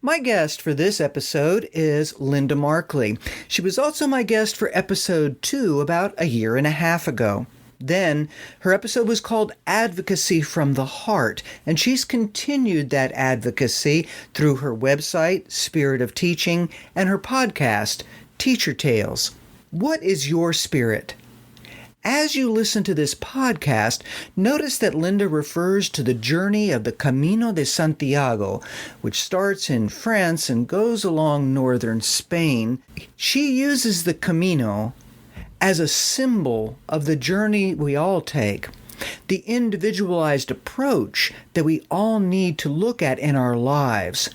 My guest for this episode is Linda Markley. She was also my guest for episode 2 about a year and a half ago. Then, her episode was called Advocacy from the Heart, and she's continued that advocacy through her website, Spirit of Teaching, and her podcast, Teacher Tales. What is your spirit? As you listen to this podcast, notice that Linda refers to the journey of the Camino de Santiago, which starts in France and goes along northern Spain. She uses the Camino as a symbol of the journey we all take, the individualized approach that we all need to look at in our lives.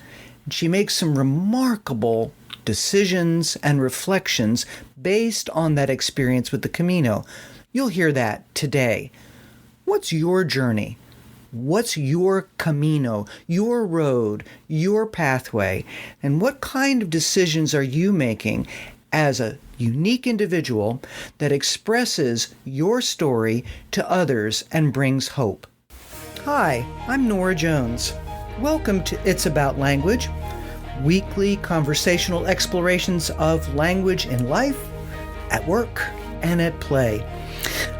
She makes some remarkable decisions and reflections based on that experience with the Camino. You'll hear that today. What's your journey? What's your Camino, your road, your pathway? And what kind of decisions are you making as a unique individual that expresses your story to others and brings hope? Hi, I'm Norah Jones. Welcome to It's About Language, weekly conversational explorations of language in life, at work, and at play.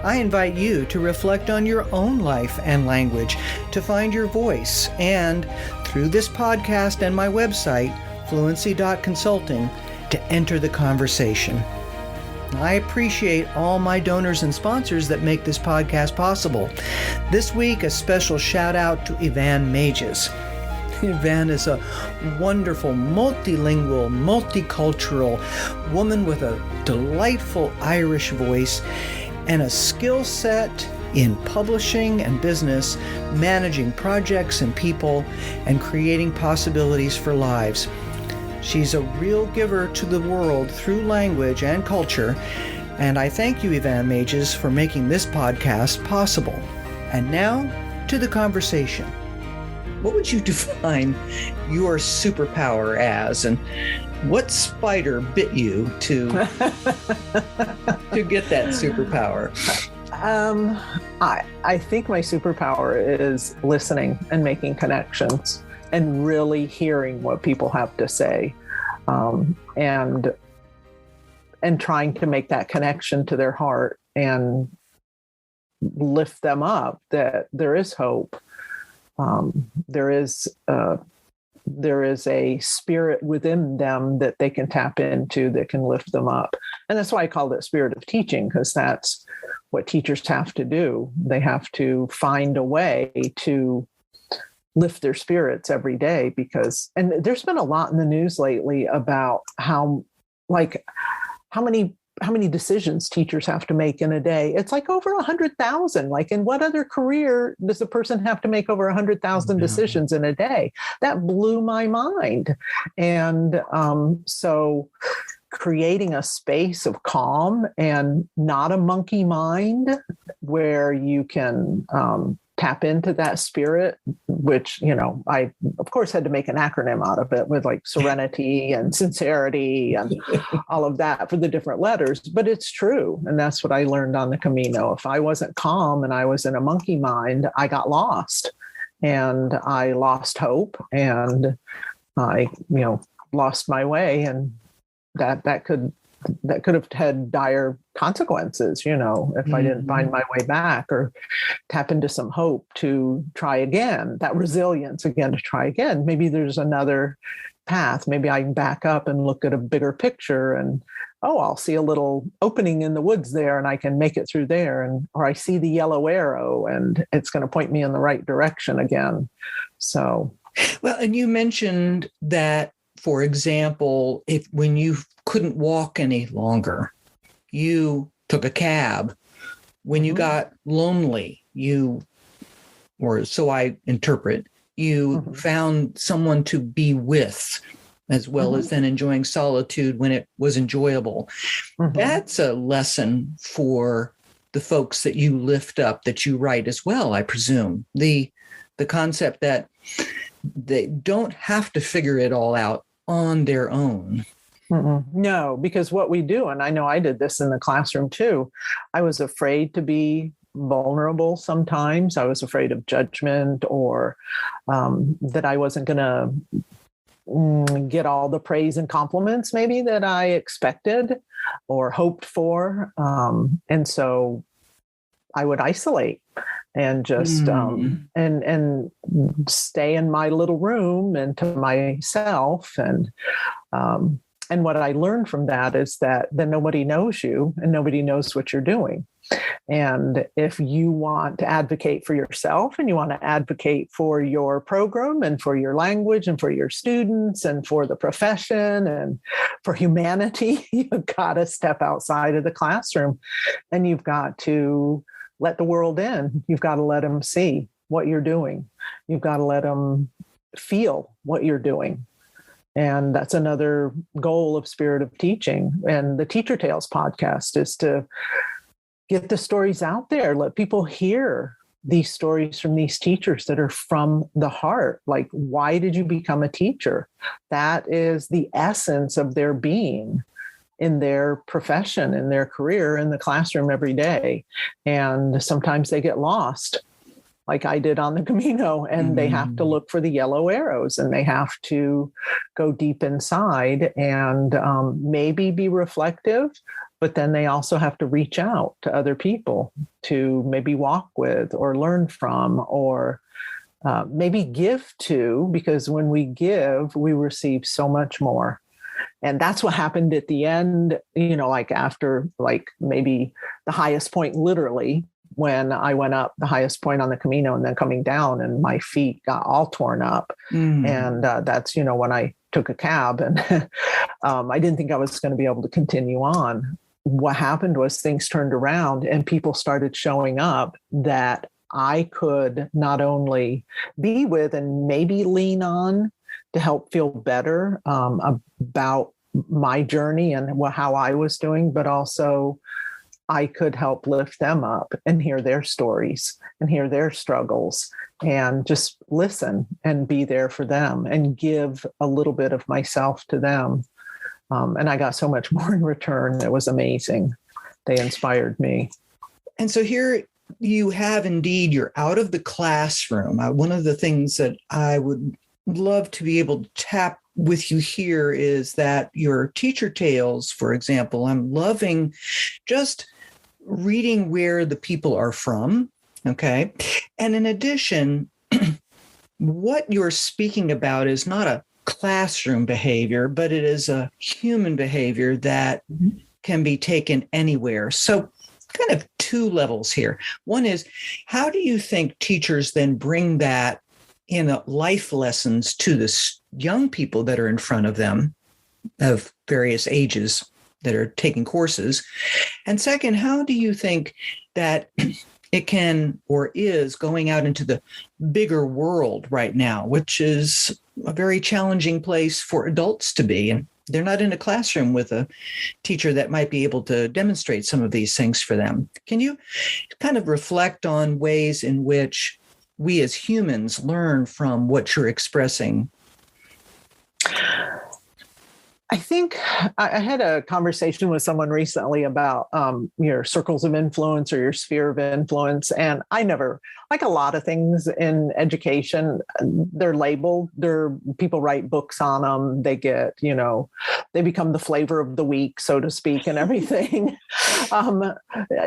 I invite you to reflect on your own life and language, to find your voice, and through this podcast and my website, fluencyconsulting, to enter the conversation. I appreciate all my donors and sponsors that make this podcast possible. This week, a special shout out to Ivan Mages. Ivan is a wonderful, multilingual, multicultural woman with a delightful Irish voice and a skill set in publishing and business, managing projects and people, and creating possibilities for lives. She's a real giver to the world through language and culture, and I thank you, Ivan Mages, for making this podcast possible. And now, to the conversation. What would you define your superpower as, and what spider bit you to get that superpower? I think my superpower is listening and making connections and really hearing what people have to say, and trying to make that connection to their heart and lift them up that there is hope. There is a spirit within them that they can tap into that can lift them up. And that's why I call it Spirit of Teaching, because that's what teachers have to do. They have to find a way to lift their spirits every day, and there's been a lot in the news lately about how many decisions teachers have to make in a day. It's like over 100,000. Like, in what other career does a person have to make over 100,000 decisions in a day? That blew my mind. And so creating a space of calm and not a monkey mind where you can tap into that spirit, which, I, of course, had to make an acronym out of it with like serenity and sincerity and all of that for the different letters. But it's true. And that's what I learned on the Camino. If I wasn't calm and I was in a monkey mind, I got lost and I lost hope and I, lost my way. And that could have had dire consequences, if I didn't find my way back or tap into some hope to try again, that resilience again, to try again. Maybe there's another path. Maybe I can back up and look at a bigger picture and, I'll see a little opening in the woods there and I can make it through there. Or I see the yellow arrow and it's going to point me in the right direction again. So. Well, and you mentioned that, for example, when you couldn't walk any longer, you took a cab. When you got lonely, or so I interpret, you found someone to be with, as well as then enjoying solitude when it was enjoyable. That's a lesson for the folks that you lift up, that you write as well, I presume. The concept that they don't have to figure it all out on their own. No, because what we do, and I know I did this in the classroom too, I was afraid to be vulnerable sometimes. I was afraid of judgment or that I wasn't going to get all the praise and compliments maybe that I expected or hoped for. And so I would isolate and just and stay in my little room and to myself. And what I learned from that is that then nobody knows you and nobody knows what you're doing. And if you want to advocate for yourself and you want to advocate for your program and for your language and for your students and for the profession and for humanity, you've got to step outside of the classroom and you've got to let the world in. You've got to let them see what you're doing. You've got to let them feel what you're doing. And that's another goal of Spirit of Teaching. And the Teacher Tales podcast is to get the stories out there, let people hear these stories from these teachers that are from the heart. Like, why did you become a teacher? That is the essence of their being in their profession, in their career, in the classroom every day. And sometimes they get lost, like I did on the Camino, and they have to look for the yellow arrows and they have to go deep inside and maybe be reflective, but then they also have to reach out to other people to maybe walk with or learn from or maybe give to, because when we give, we receive so much more. And that's what happened at the end, like after like maybe the highest point, literally, when I went up the highest point on the Camino and then coming down and my feet got all torn up. And that's, when I took a cab and I didn't think I was going to be able to continue on. What happened was things turned around and people started showing up that I could not only be with and maybe lean on to help feel better about my journey and how I was doing, but also I could help lift them up and hear their stories and hear their struggles and just listen and be there for them and give a little bit of myself to them. And I got so much more in return. It was amazing. They inspired me. And so here you have indeed, you're out of the classroom. One of the things that I would love to be able to tap with you here is that your teacher tales, for example, I'm loving just reading where the people are from. Okay. And in addition, what you're speaking about is not a classroom behavior, but it is a human behavior that can be taken anywhere. So kind of two levels here. One is, how do you think teachers then bring that in life lessons to the young people that are in front of them of various ages that are taking courses? And second, how do you think that it can or is going out into the bigger world right now, which is a very challenging place for adults to be? And they're not in a classroom with a teacher that might be able to demonstrate some of these things for them. Can you kind of reflect on ways in which we as humans learn from what you're expressing? I think I had a conversation with someone recently about your circles of influence or your sphere of influence. And I never, like a lot of things in education, they're labeled, people write books on them. They get, they become the flavor of the week, so to speak, and everything.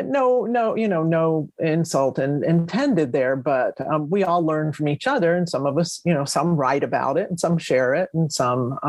No insult intended there, but we all learn from each other. And some of us, some write about it and some share it and some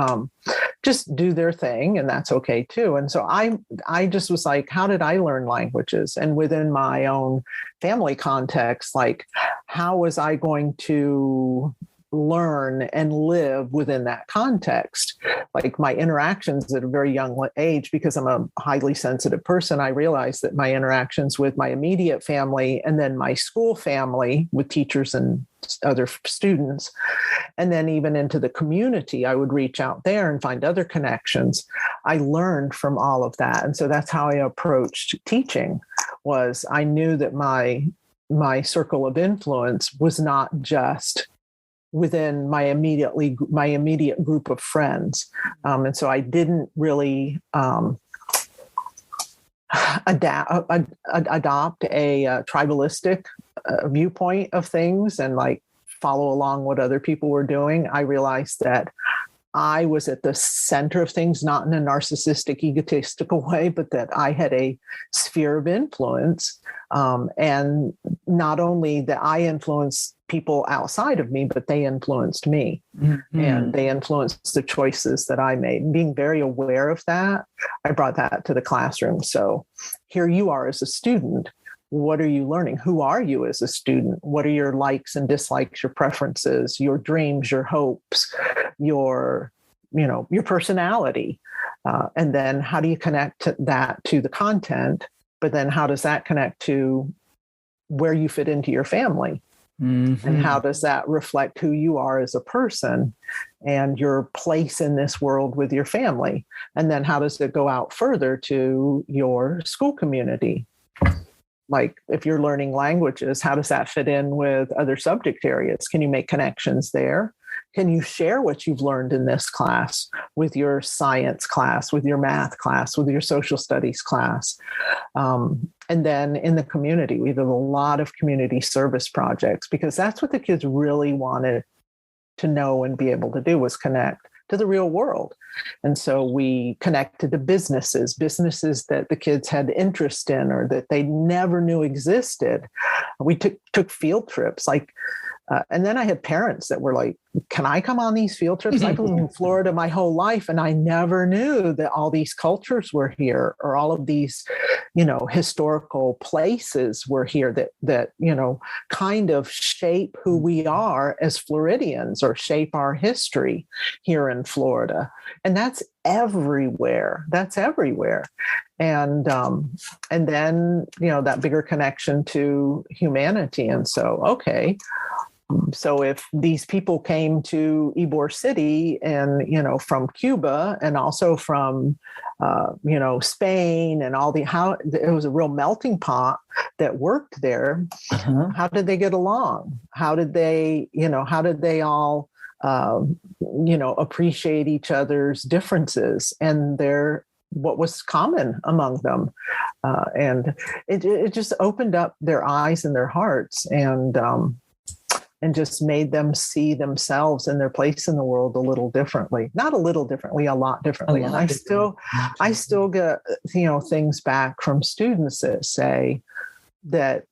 just do their thing, and that's okay too. And so I just was like, how did I learn languages? And within my own family context, like, how was I going to learn and live within that context? Like my interactions at a very young age, because I'm a highly sensitive person, I realized that my interactions with my immediate family and then my school family with teachers and other students, and then even into the community, I would reach out there and find other connections. I learned from all of that. And so that's how I approached teaching. Was I knew that my circle of influence was not just within my immediate group of friends. And so I didn't really adopt a tribalistic viewpoint of things and like follow along what other people were doing. I realized that I was at the center of things, not in a narcissistic, egotistical way, but that I had a sphere of influence. And not only that I influenced people outside of me, but they influenced me. Mm-hmm. And they influenced the choices that I made. And being very aware of that, I brought that to the classroom. So here you are as a student. What are you learning? Who are you as a student? What are your likes and dislikes, your preferences, your dreams, your hopes, your personality? And then how do you connect that to the content? But then how does that connect to where you fit into your family? Mm-hmm. And how does that reflect who you are as a person and your place in this world with your family? And then how does it go out further to your school community? Like if you're learning languages, how does that fit in with other subject areas? Can you make connections there? Can you share what you've learned in this class with your science class, with your math class, with your social studies class? And then in the community, we did a lot of community service projects because that's what the kids really wanted to know and be able to do, was connect to the real world. And so we connected to businesses that the kids had interest in or that they never knew existed. We took field trips, and then I had parents that were like, can I come on these field trips? I've lived in Florida my whole life, and I never knew that all these cultures were here, or all of these, historical places were here that kind of shape who we are as Floridians, or shape our history here in Florida. And that's everywhere. And then, that bigger connection to humanity. And so if these people came to Ybor City and, from Cuba and also from, Spain and how it was a real melting pot that worked there. Uh-huh. How did they get along? How did they all, appreciate each other's differences and what was common among them? And it just opened up their eyes and their hearts and just made them see themselves and their place in the world a little differently. Not a little differently, a lot differently. And I still get, things back from students that say that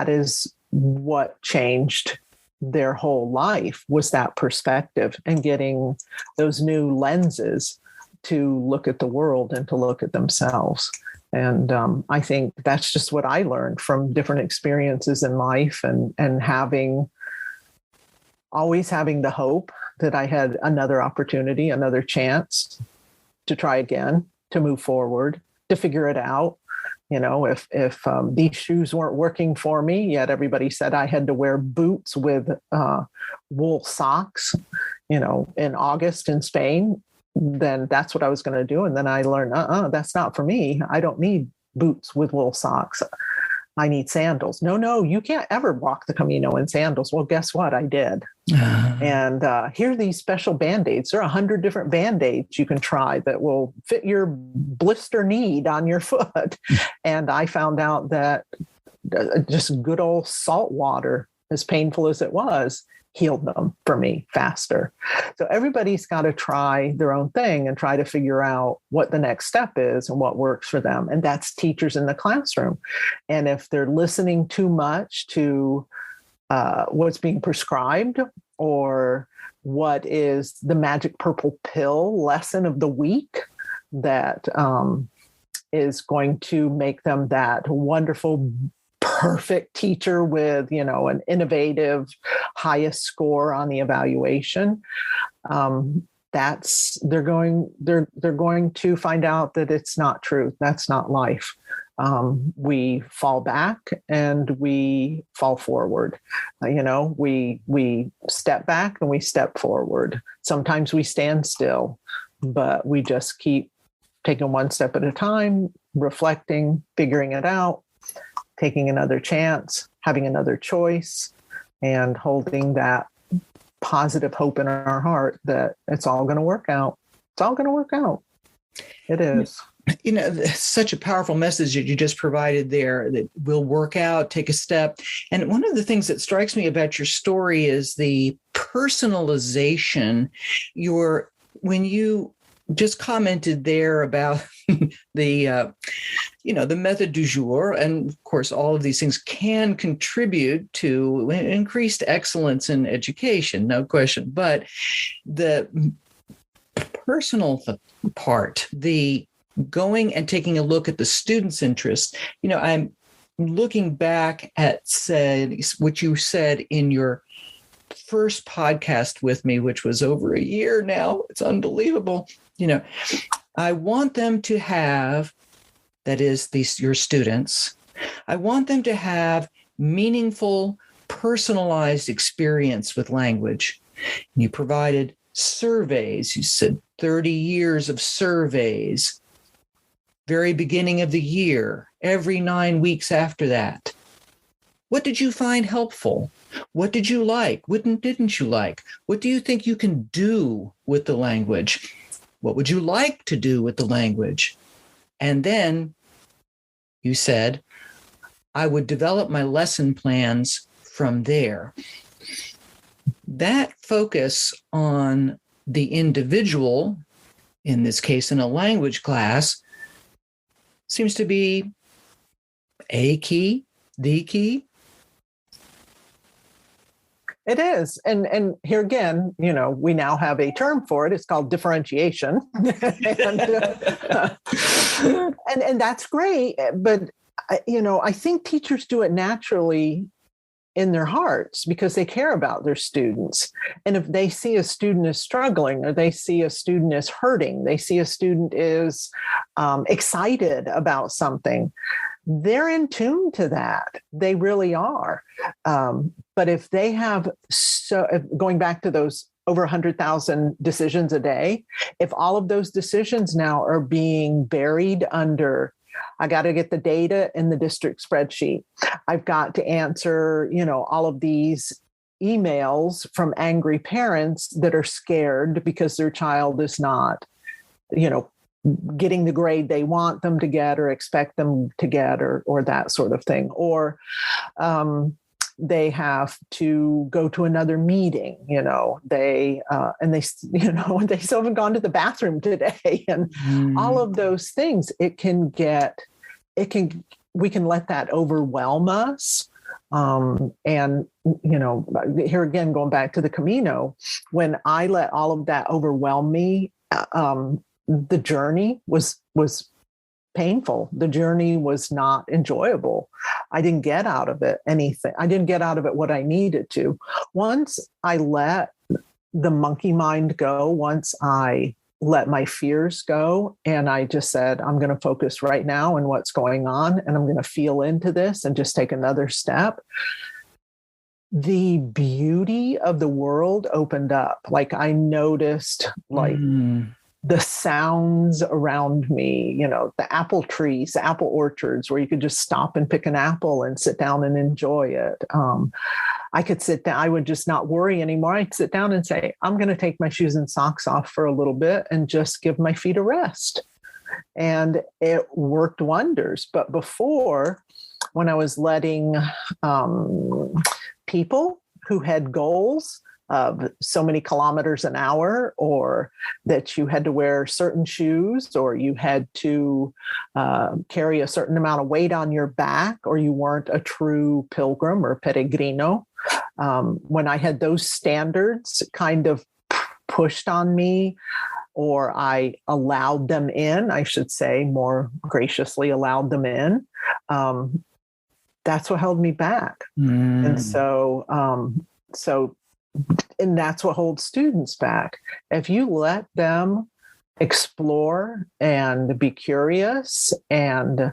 is what changed their whole life, was that perspective and getting those new lenses to look at the world and to look at themselves. And I think that's just what I learned from different experiences in life, and always having the hope that I had another opportunity, another chance to try again, to move forward, to figure it out. If these shoes weren't working for me, yet everybody said I had to wear boots with wool socks, in August in Spain, then that's what I was going to do. And then I learned, that's not for me. I don't need boots with wool socks. I need sandals. No, you can't ever walk the Camino in sandals. Well, guess what? I did. And here are these special Band-Aids. There are 100 different Band-Aids you can try that will fit your blister need on your foot. And I found out that just good old salt water, as painful as it was, healed them for me faster. So everybody's got to try their own thing and try to figure out what the next step is and what works for them. And that's teachers in the classroom. And if they're listening too much to what's being prescribed, or what is the magic purple pill lesson of the week that is going to make them that wonderful, perfect teacher with, an innovative highest score on the evaluation, they're going to find out that it's not true. That's not life. We fall back and we fall forward. We step back and we step forward. Sometimes we stand still, but we just keep taking one step at a time, reflecting, figuring it out, taking another chance, having another choice, and holding that positive hope in our heart that it's all going to work out. It's all going to work out. It is. Such a powerful message that you just provided there, that we'll work out, take a step. And one of the things that strikes me about your story is the personalization. When you just commented there about the the method du jour, and of course all of these things can contribute to increased excellence in education, no question, but the personal part, the going and taking a look at the student's interests. I'm looking back at what you said in your first podcast with me, which was over a year now. It's unbelievable. I want them to have, that is, your students, I want them to have meaningful, personalized experience with language. You provided surveys. You said 30 years of surveys, very beginning of the year, every 9 weeks after that. What did you find helpful? What did you like? What didn't you like? What do you think you can do with the language? What would you like to do with the language? And then you said, I would develop my lesson plans from there. That focus on the individual, in this case in a language class, seems to be a key, the key. It is. And here again, we now have a term for it. It's called differentiation. and that's great. But, I think teachers do it naturally in their hearts because they care about their students. And if they see a student is struggling, or they see a student is hurting, they see a student is excited about something, they're in tune to that. They really are. But if they have, going back to those over 100,000 decisions a day, if all of those decisions now are being buried under, I got to get the data in the district spreadsheet, I've got to answer, all of these emails from angry parents that are scared because their child is not, getting the grade they want them to get or expect them to get, or that sort of thing. Or they have to go to another meeting, they still haven't gone to the bathroom today, and all of those things. We can let that overwhelm us. And, here again, going back to the Camino, when I let all of that overwhelm me, the journey was painful. The journey was not enjoyable. I didn't get out of it anything. I didn't get out of it what I needed to. Once I let the monkey mind go, once I let my fears go, and I just said, I'm going to focus right now on what's going on, and I'm going to feel into this and just take another step, the beauty of the world opened up. Like I noticed, the sounds around me, the apple trees, the apple orchards, where you could just stop and pick an apple and sit down and enjoy it. I could sit down. I would just not worry anymore. I'd sit down and say, I'm going to take my shoes and socks off for a little bit and just give my feet a rest. And it worked wonders. But before, when I was letting people who had goals of so many kilometers an hour, or that you had to wear certain shoes, or you had to carry a certain amount of weight on your back, or you weren't a true pilgrim or peregrino. When I had those standards kind of pushed on me, or I allowed them in, I should say, more graciously allowed them in, that's what held me back. And and that's what holds students back. If you let them explore and be curious and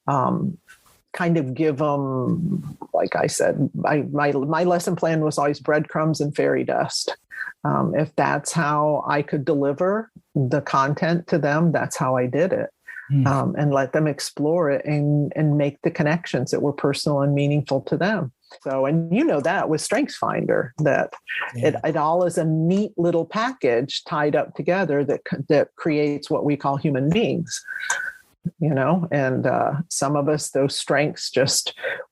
kind of give them, like I said, my lesson plan was always breadcrumbs and fairy dust. If that's how I could deliver the content to them, that's how I did it. And let them explore it and make the connections that were personal and meaningful to them. So, and that with StrengthsFinder, that it all is a neat little package tied up together that creates what we call human beings. and some of us, those strengths,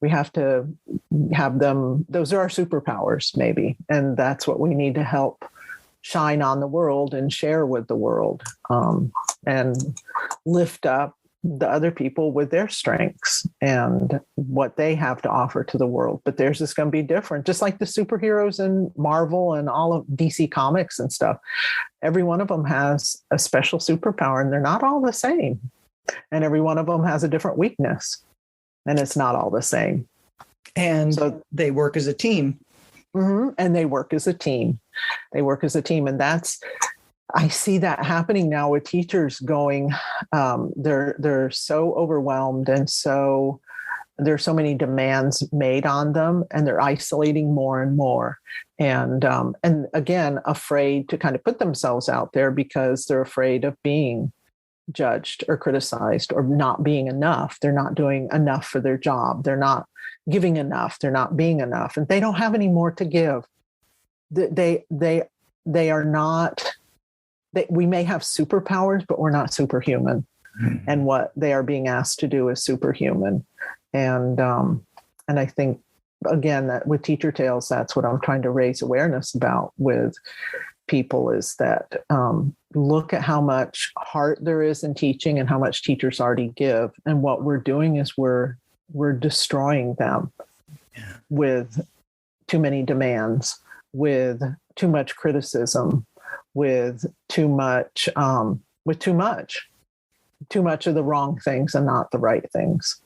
we have to have them. Those are our superpowers, maybe. And that's what we need to help shine on the world and share with the world, and lift up the other people with their strengths and what they have to offer to the world. But theirs is going to be different, just like the superheroes in Marvel and all of DC Comics and stuff. Every one of them has a special superpower, and they're not all the same. And every one of them has a different weakness, and it's not all the same. And so they work as a team. Mm-hmm. And they work as a team. And I see that happening now with teachers going, they're so overwhelmed, and so there's so many demands made on them, and they're isolating more and more. And again, afraid to kind of put themselves out there because they're afraid of being judged or criticized or not being enough. They're not doing enough for their job. They're not giving enough. They're not being enough, and they don't have any more to give. They are not. We may have superpowers, but we're not superhuman. Mm-hmm. And what they are being asked to do is superhuman. And I think, again, that with Teacher Tales, that's what I'm trying to raise awareness about with people, is that look at how much heart there is in teaching and how much teachers already give. And what we're doing is we're destroying them with too many demands, with too much criticism, with too much of the wrong things and not the right things.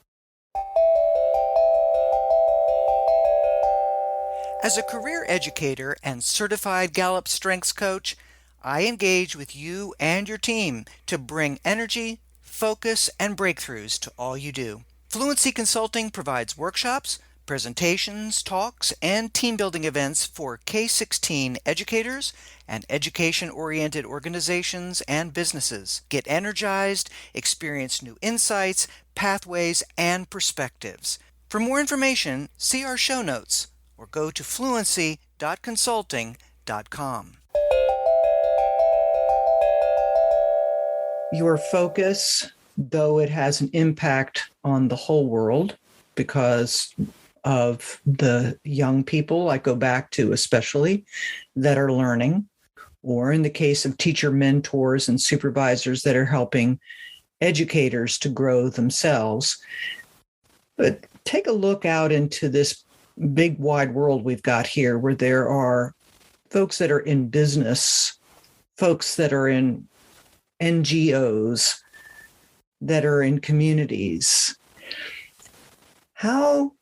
As a career educator and certified Gallup Strengths Coach, I engage with you and your team to bring energy, focus, and breakthroughs to all you do. Fluency Consulting provides workshops, presentations, talks, and team-building events for K-16 educators and education-oriented organizations and businesses. Get energized, experience new insights, pathways, and perspectives. For more information, see our show notes or go to fluency.consulting.com. Your focus, though it has an impact on the whole world because of the young people I go back to, especially, that are learning, or in the case of teacher mentors and supervisors that are helping educators to grow themselves. But take a look out into this big wide world we've got here, where there are folks that are in business, folks that are in NGOs, that are in communities. How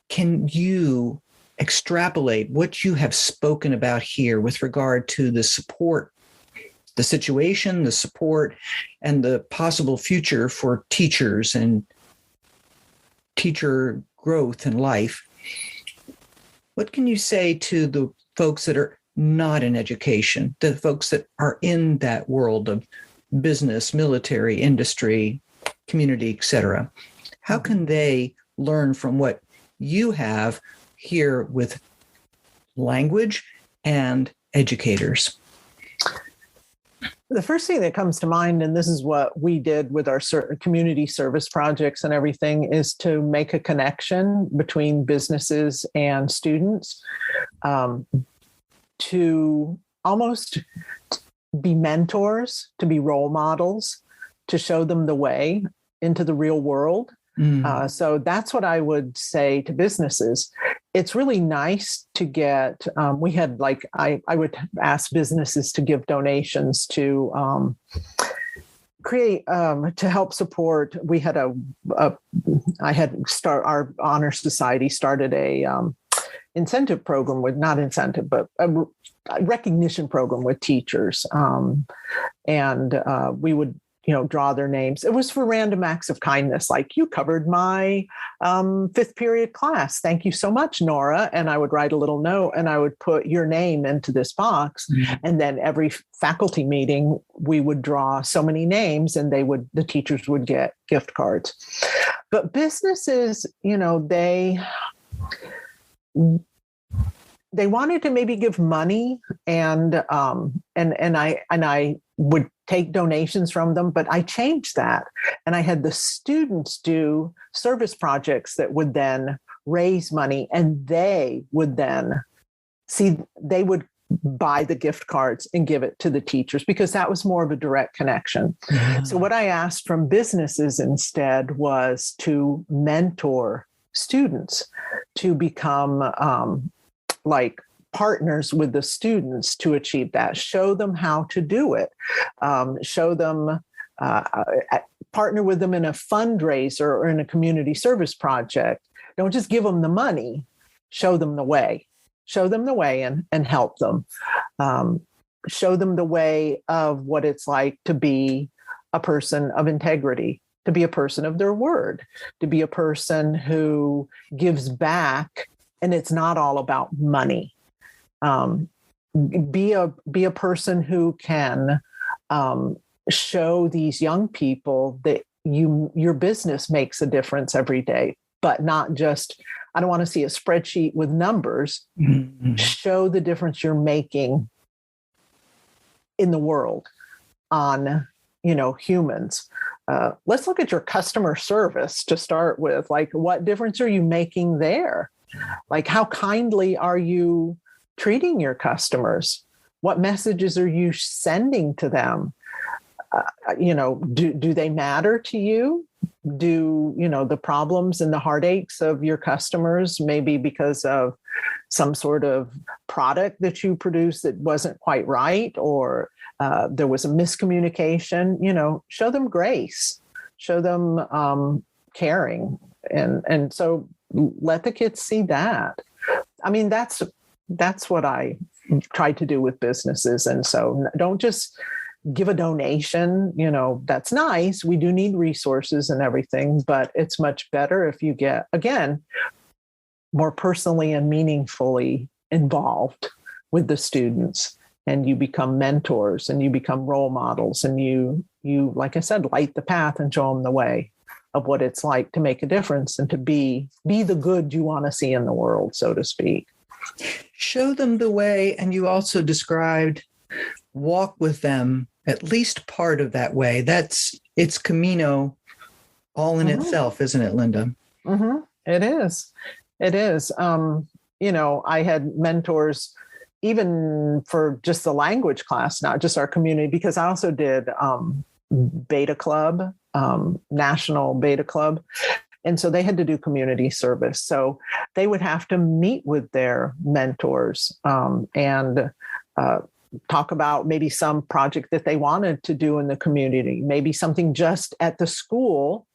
can you extrapolate what you have spoken about here with regard to the support, the situation, the support, and the possible future for teachers and teacher growth in life? What can you say to the folks that are not in education, the folks that are in that world of business, military, industry, community, etc.? How can they learn from what you have here with language and educators? The first thing that comes to mind, and this is what we did with our community service projects and everything, is to make a connection between businesses and students, to almost be mentors, to be role models, to show them the way into the real world. So that's what I would say to businesses. It's really nice to get, we had I would ask businesses to give donations to create, to help support. We had our Honor Society started a incentive program but a recognition program with teachers. And we would, draw their names. It was for random acts of kindness, like, you covered my fifth period class. Thank you so much, Norah. And I would write a little note and I would put your name into this box. Mm-hmm. And then every faculty meeting, we would draw so many names and the teachers would get gift cards. But businesses, they wanted to maybe give money, and I would take donations from them, but I changed that. And I had the students do service projects that would then raise money, and they would then they would buy the gift cards and give it to the teachers, because that was more of a direct connection. Yeah. So what I asked from businesses instead was to mentor students to become like partners with the students to achieve that, show them how to do it, show them, partner with them in a fundraiser or in a community service project. Don't just give them the money, show them the way. Show them the way and help them. Show them the way of what it's like to be a person of integrity, to be a person of their word, to be a person who gives back, and it's not all about money. Be a person who can show these young people that your business makes a difference every day, but not just, I don't want to see a spreadsheet with numbers. Mm-hmm. Show the difference you're making in the world on, humans. Let's look at your customer service to start with. Like, what difference are you making there? Like, how kindly are you treating your customers? What messages are you sending to them? Do they matter to you? Do the problems and the heartaches of your customers, maybe because of some sort of product that you produced that wasn't quite right, or there was a miscommunication, show them grace, show them caring. And so let the kids see that. I mean, that's what I tried to do with businesses. And so don't just give a donation, that's nice. We do need resources and everything, but it's much better if you get, again, more personally and meaningfully involved with the students, and you become mentors and you become role models, and you, like I said, light the path and show them the way of what it's like to make a difference and to be the good you want to see in the world, so to speak. Show them the way. And you also described walk with them at least part of that way. It's Camino all in itself, isn't it, Linda? Mm-hmm. It is. I had mentors even for just the language class, not just our community, because I also did Beta Club, National Beta Club. And so they had to do community service. So they would have to meet with their mentors and talk about maybe some project that they wanted to do in the community, maybe something just at the school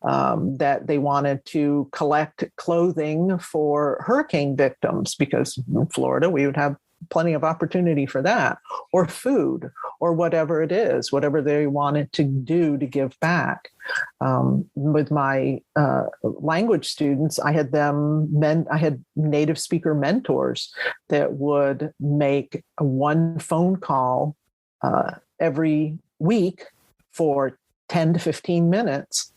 that they wanted to collect clothing for hurricane victims, because in Florida, we would have plenty of opportunity for that, or food, or whatever it is, whatever they wanted to do to give back. With my language students, I had native speaker mentors that would make one phone call every week for 10 to 15 minutes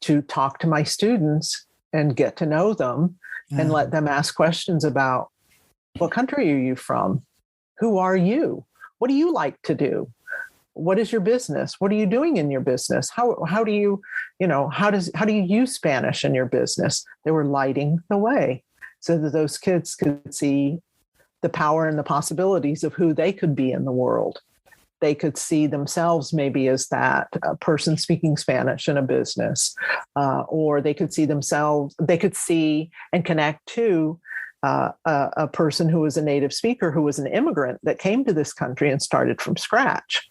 to talk to my students and get to know them and let them ask questions about, what country are you from? Who are you? What do you like to do? What is your business? What are you doing in your business? How do you use Spanish in your business? They were lighting the way so that those kids could see the power and the possibilities of who they could be in the world. They could see themselves maybe as that person speaking Spanish in a business, or they could see and connect to a person who was a native speaker, who was an immigrant that came to this country and started from scratch,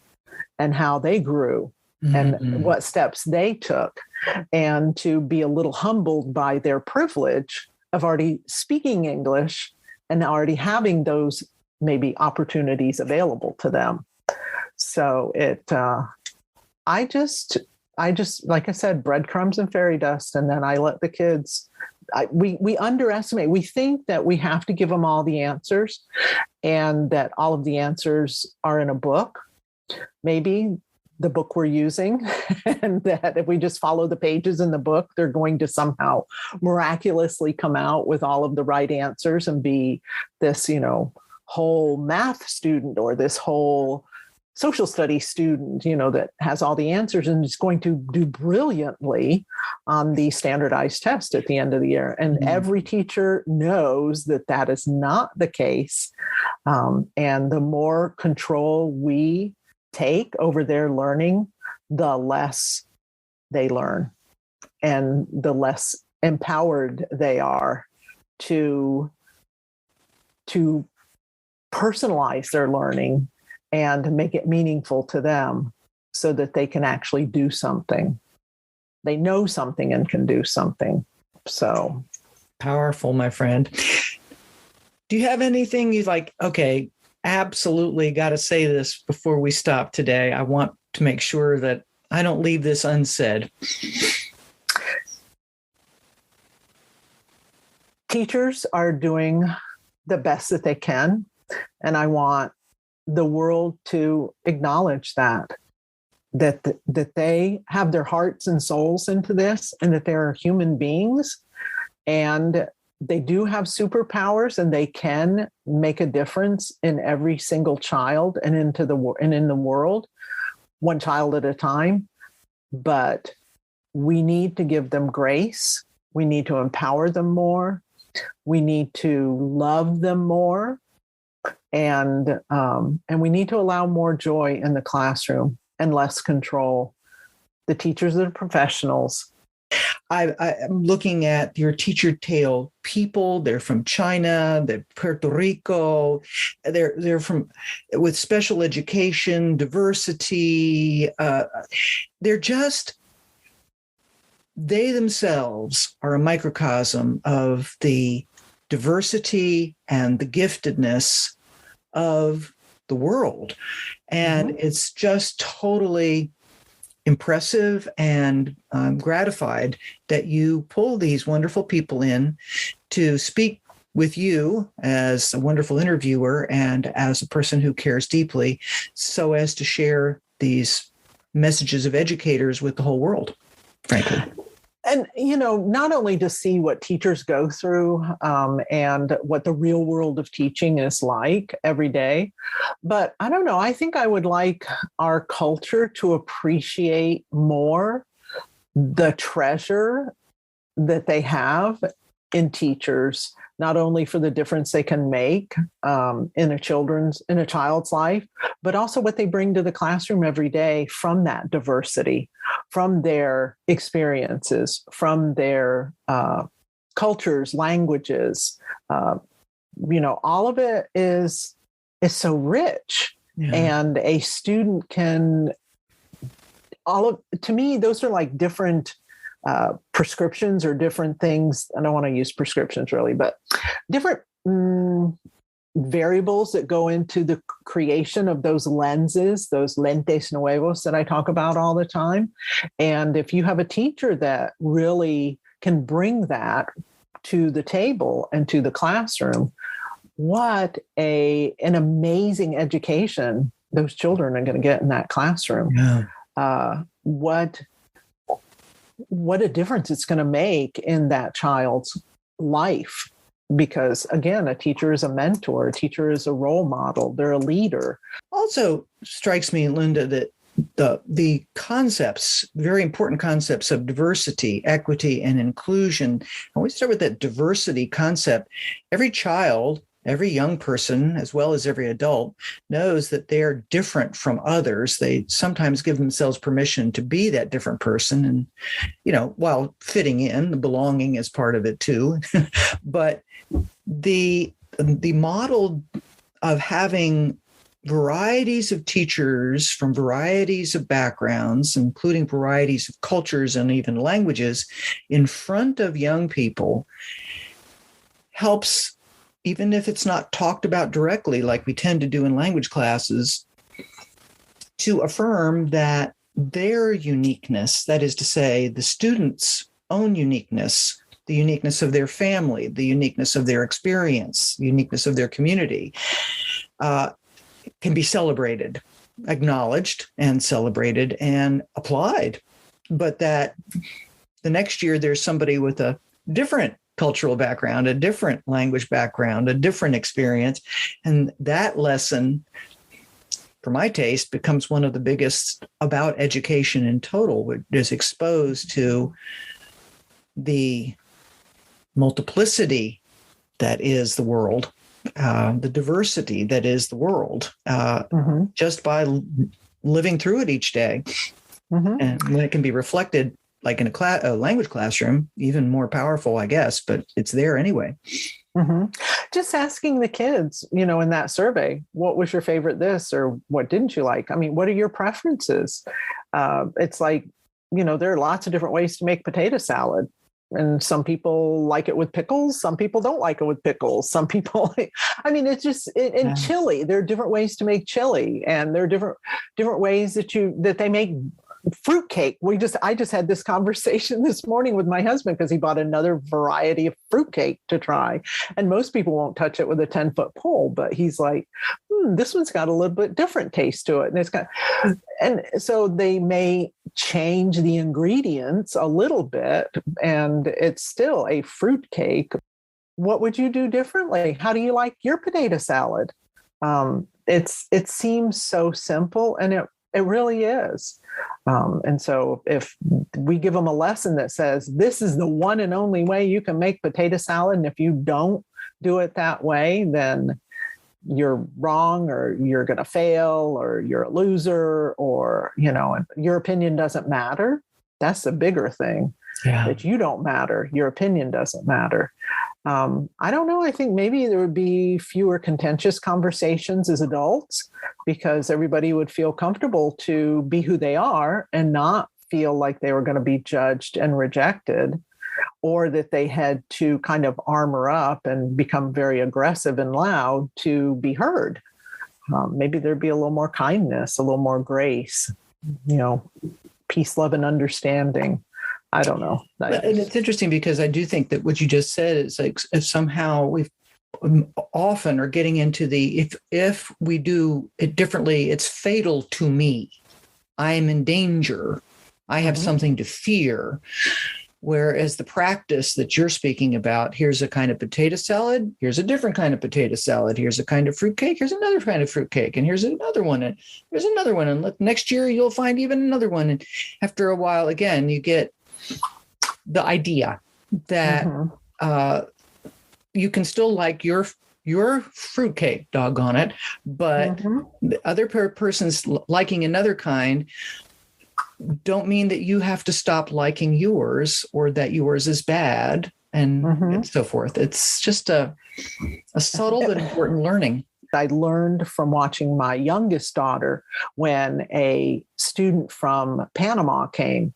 and how they grew and what steps they took, and to be a little humbled by their privilege of already speaking English and already having those maybe opportunities available to them. So I just, like I said, breadcrumbs and fairy dust. And then I let the kids, we underestimate. We think that we have to give them all the answers, and that all of the answers are in a book, maybe the book we're using, and that if we just follow the pages in the book, they're going to somehow miraculously come out with all of the right answers and be this, whole math student, or this whole social studies student, that has all the answers and is going to do brilliantly on the standardized test at the end of the year. And every teacher knows that that is not the case. And the more control we take over their learning, the less they learn and the less empowered they are to personalize their learning and make it meaningful to them so that they can actually do something. They know something and can do something. So powerful, my friend. Do you have anything you'd like, okay, absolutely got to say this before we stop today. I want to make sure that I don't leave this unsaid. Teachers are doing the best that they can. And I want the world to acknowledge that they have their hearts and souls into this, and that they're human beings, and they do have superpowers, and they can make a difference in every single child and in the world, one child at a time. But we need to give them grace. We need to empower them more. We need to love them more. And we need to allow more joy in the classroom and less control. The teachers are professionals. I'm looking at your teacher tale people. They're from China, they're Puerto Rico, they're from with special education, diversity. They themselves are a microcosm of the diversity and the giftedness of the world. And it's just totally impressive, and I'm gratified that you pull these wonderful people in to speak with you as a wonderful interviewer and as a person who cares deeply, so as to share these messages of educators with the whole world, frankly. And, not only to see what teachers go through and what the real world of teaching is like every day, but I don't know, I think I would like our culture to appreciate more the treasure that they have in teachers, not only for the difference they can make in a child's life, but also what they bring to the classroom every day from that diversity, from their experiences, from their cultures, languges. All of it is so rich. Yeah. And a student can, to me, those are like different prescriptions or different things. I don't want to use prescriptions really, but different variables that go into the creation of those lenses, those lentes nuevos that I talk about all the time. And if you have a teacher that really can bring that to the table and to the classroom, what an amazing education those children are going to get in that classroom. Yeah. What a difference it's going to make in that child's life. Because again, a teacher is a mentor, a teacher is a role model, they're a leader. Also strikes me, Linda, that the concepts, very important concepts of diversity, equity, and inclusion, and we start with that diversity concept. Every child, every young person, as well as every adult, knows that they're different from others. They sometimes give themselves permission to be that different person, and, while fitting in, the belonging is part of it too. But the model of having varieties of teachers from varieties of backgrounds, including varieties of cultures and even languages, in front of young people helps, even if it's not talked about directly like we tend to do in language classes, to affirm that their uniqueness, that is to say, the students' own uniqueness, the uniqueness of their family, the uniqueness of their experience, the uniqueness of their community, can be celebrated, acknowledged and celebrated and applied. But that the next year there's somebody with a different cultural background, a different language background, a different experience. And that lesson for my taste, becomes one of the biggest about education in total, which is exposed to the multiplicity that is the world, the diversity that is the world, just by living through it each day. And when it can be reflected, like in a language classroom, even more powerful, I guess, but it's there anyway. Just asking the kids, in that survey, what was your favorite this or what didn't you like? I mean, what are your preferences? It's like, there are lots of different ways to make potato salad. And some people like it with pickles. Some people don't like it with pickles. Some people, it's just in chili. There are different ways to make chili, and there are different ways that they make fruitcake. I just had this conversation this morning with my husband because he bought another variety of fruitcake to try. And most people won't touch it with a 10-foot pole, but he's like, this one's got a little bit different taste to it. And so they may change the ingredients a little bit, and it's still a fruitcake. What would you do differently? How do you like your potato salad? It seems so simple, and it really is. And so if we give them a lesson that says, this is the one and only way you can make potato salad, and if you don't do it that way, then you're wrong, or you're going to fail, or you're a loser, or, your opinion doesn't matter. That's the bigger thing, that you don't matter. Your opinion doesn't matter. I don't know. I think maybe there would be fewer contentious conversations as adults because everybody would feel comfortable to be who they are and not feel like they were going to be judged and rejected, or that they had to kind of armor up and become very aggressive and loud to be heard. Maybe there'd be a little more kindness, a little more grace, peace, love, and understanding. I don't know. And it's interesting because I do think that what you just said is like if somehow we've often are getting into the, if we do it differently, it's fatal to me. I am in danger. I have something to fear. Whereas the practice that you're speaking about, here's a kind of potato salad, here's a different kind of potato salad, here's a kind of fruitcake, here's another kind of fruitcake, and here's another one, and here's another one. And look, next year you'll find even another one. And after a while, again, you get the idea that you can still like your fruitcake, doggone it, but the other person's liking another kind don't mean that you have to stop liking yours or that yours is bad and so forth. It's just a subtle but important learning. I learned from watching my youngest daughter when a student from Panama came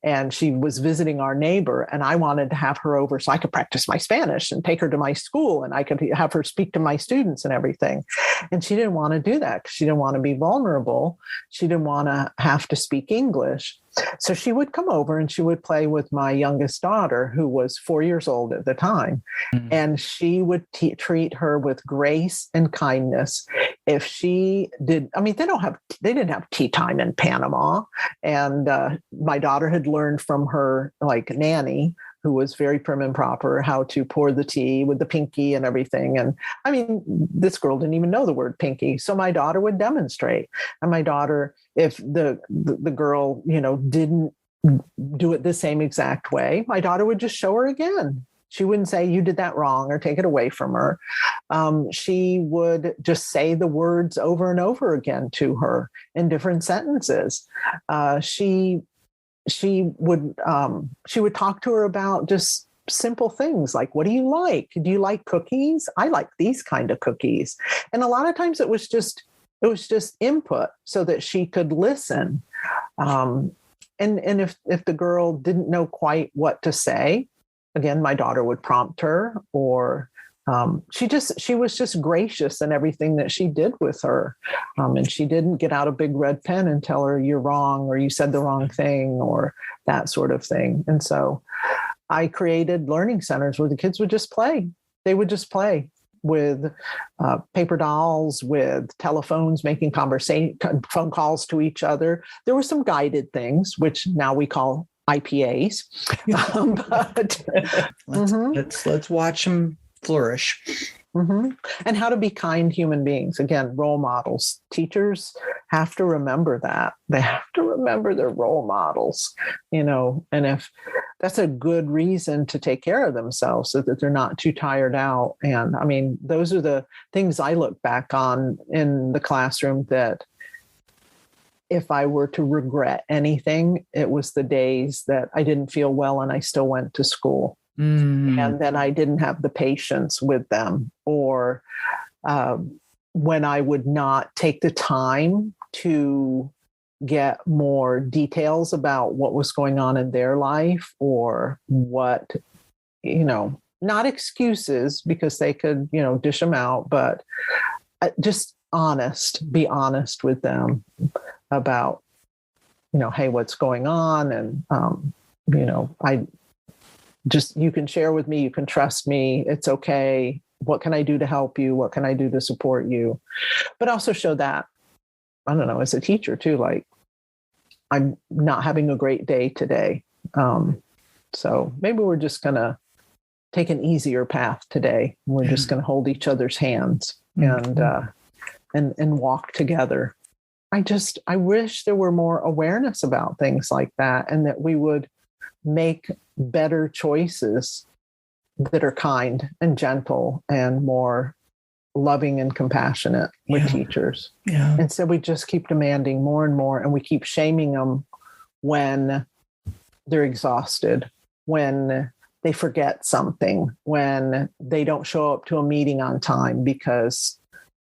and she was visiting our neighbor, and I wanted to have her over so I could practice my Spanish and take her to my school and I could have her speak to my students and everything. And she didn't want to do that because she didn't want to be vulnerable. She didn't want to have to speak English. So she would come over and she would play with my youngest daughter, who was 4 years old at the time. And she would treat her with grace and kindness. If she did, they didn't have tea time in Panama. And my daughter had learned from her nanny, who was very prim and proper, how to pour the tea with the pinky and everything. And this girl didn't even know the word pinky. So my daughter would demonstrate. And my daughter, if the girl, didn't do it the same exact way, my daughter would just show her again. She wouldn't say, you did that wrong, or take it away from her. She would just say the words over and over again to her in different sentences. She would talk to her about just simple things like, what do you like? Do you like cookies? I like these kind of cookies. And a lot of times it was just input so that she could listen. And if the girl didn't know quite what to say, again, my daughter would prompt her, or she was just gracious in everything that she did with her. And she didn't get out a big red pen and tell her you're wrong, or you said the wrong thing, or that sort of thing. And so I created learning centers where the kids would just play. They would just play with paper dolls, with telephones, making phone calls to each other. There were some guided things, which now we call IPAs. Let's watch them flourish. And how to be kind human beings. Again, role models. Teachers have to remember that. They have to remember their role models, and if that's a good reason to take care of themselves so that they're not too tired out. And I mean, those are the things I look back on in the classroom that if I were to regret anything, it was the days that I didn't feel well and I still went to school. And then I didn't have the patience with them, or when I would not take the time to get more details about what was going on in their life, or what, not excuses, because they could, dish them out, but just be honest with them about, hey, what's going on? And, you can share with me, you can trust me, it's okay. What can I do to help you? What can I do to support you? But also show that, I don't know, as a teacher too, like, I'm not having a great day today. So maybe we're just going to take an easier path today. We're just going to hold each other's hands and walk together. I wish there were more awareness about things like that, and that we would make better choices that are kind and gentle and more loving and compassionate with teachers. Yeah. Instead, we just keep demanding more and more, and we keep shaming them when they're exhausted, when they forget something, when they don't show up to a meeting on time because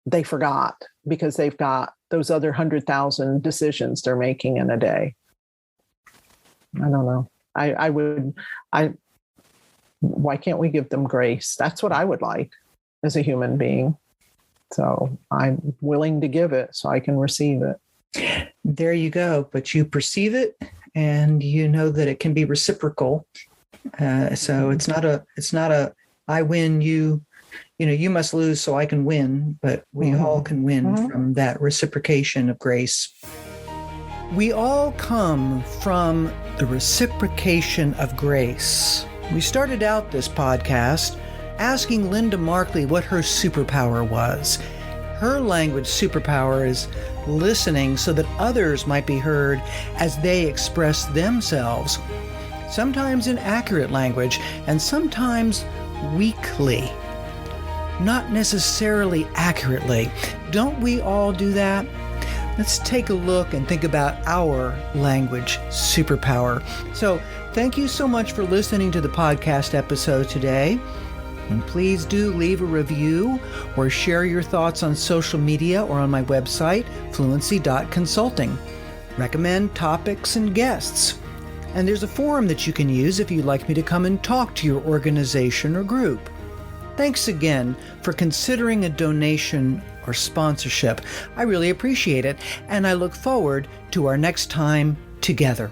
they forgot, because they've got those other 100,000 decisions they're making in a day. I don't know. Why can't we give them grace? That's what I would like as a human being. So I'm willing to give it so I can receive it. There you go. But you perceive it, and you know that it can be reciprocal. So it's not a I win, you must lose so I can win, but we all can win from that reciprocation of grace. We all come from the reciprocation of grace. We started out this podcast asking Linda Markley what her superpower was. Her language superpower is listening so that others might be heard as they express themselves, sometimes in accurate language and sometimes weakly, not necessarily accurately. Don't we all do that? Let's take a look and think about our language superpower. So, thank you so much for listening to the podcast episode today. And please do leave a review or share your thoughts on social media or on my website, fluency.consulting. Recommend topics and guests. And there's a forum that you can use if you'd like me to come and talk to your organization or group. Thanks again for considering a donation or sponsorship. I really appreciate it, and I look forward to our next time together.